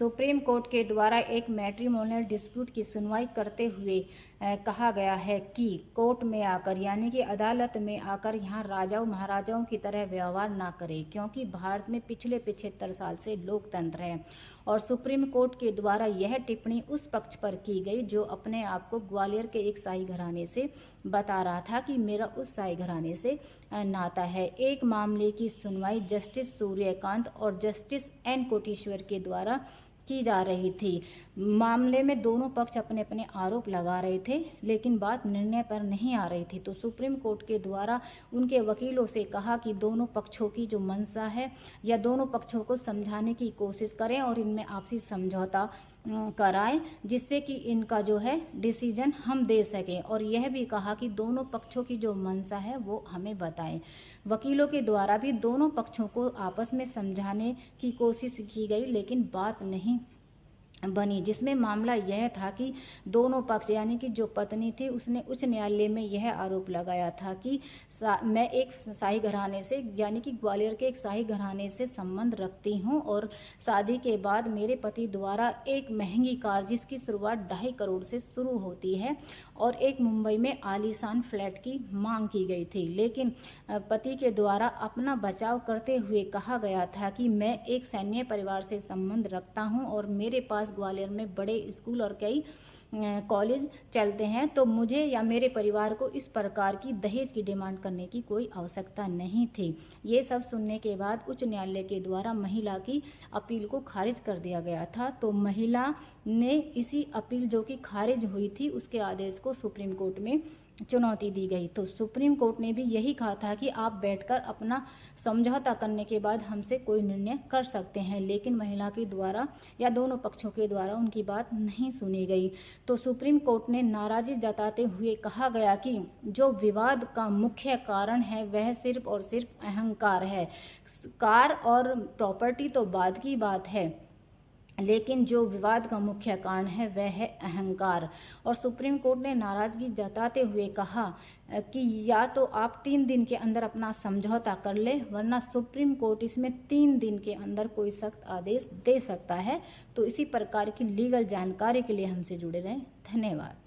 Supreme court के द्वारा एक मैट्रिमोनियल डिस्प्यूट की सुनवाई करते हुए कहा गया है कि कोर्ट में आकर यानी कि अदालत में आकर यहाँ राजाओं महाराजाओं की तरह व्यवहार ना करें, क्योंकि भारत में पिछले 75 साल से लोकतंत्र है। और सुप्रीम कोर्ट के द्वारा यह टिप्पणी उस पक्ष पर की गई जो अपने आप को ग्वालियर के एक शाही घराने से बता रहा था कि मेरा उस शाही घराने से नाता है। एक मामले की सुनवाई जस्टिस सूर्यकांत और जस्टिस एन कोटेश्वर के द्वारा की जा रही थी। मामले में दोनों पक्ष अपने अपने आरोप लगा रहे थे, लेकिन बात निर्णय पर नहीं आ रही थी। तो सुप्रीम कोर्ट के द्वारा उनके वकीलों से कहा कि दोनों पक्षों की जो मंशा है या दोनों पक्षों को समझाने की कोशिश करें और इनमें आपसी समझौता कराएं, जिससे कि इनका जो है डिसीजन हम दे सकें। और यह भी कहा कि दोनों पक्षों की जो मंशा है वो हमें बताएं। वकीलों के द्वारा भी दोनों पक्षों को आपस में समझाने की कोशिश की गई, लेकिन बात नहीं बनी, जिसमें मामला यह था कि दोनों पक्ष यानी कि जो पत्नी थी उसने उच्च न्यायालय में यह आरोप लगाया था कि मैं एक शाही घराने से यानी कि ग्वालियर के एक शाही घराने से संबंध रखती हूं और शादी के बाद मेरे पति द्वारा एक महंगी कार जिसकी शुरुआत 2.5 करोड़ से शुरू होती है और एक मुंबई में आलीशान फ्लैट की मांग की गई थी, लेकिन पति के द्वारा अपना बचाव करते हुए कहा गया था कि मैं एक सैन्य परिवार से संबंध रखता हूं और मेरे पास ग्वालियर में बड़े स्कूल और कई कॉलेज चलते हैं, तो मुझे या मेरे परिवार को इस प्रकार की दहेज की डिमांड करने की कोई आवश्यकता नहीं थी। ये सब सुनने के बाद उच्च न्यायालय के द्वारा महिला की अपील को खारिज कर दिया गया था। तो महिला ने इसी अपील जो कि खारिज हुई थी उसके आदेश को सुप्रीम कोर्ट में चुनौती दी गई। तो सुप्रीम कोर्ट ने भी यही कहा था कि आप बैठकर अपना समझौता करने के बाद हमसे कोई निर्णय कर सकते हैं, लेकिन महिला के द्वारा या दोनों पक्षों के द्वारा उनकी बात नहीं सुनी गई। तो सुप्रीम कोर्ट ने नाराजगी जताते हुए कहा गया कि जो विवाद का मुख्य कारण है वह सिर्फ और सिर्फ अहंकार है। कार और प्रॉपर्टी तो बाद की बात है, लेकिन जो विवाद का मुख्य कारण है वह है अहंकार। और सुप्रीम कोर्ट ने नाराजगी जताते हुए कहा कि या तो आप 3 दिन के अंदर अपना समझौता कर ले, वरना सुप्रीम कोर्ट इसमें 3 दिन के अंदर कोई सख्त आदेश दे सकता है। तो इसी प्रकार की लीगल जानकारी के लिए हमसे जुड़े रहें। धन्यवाद।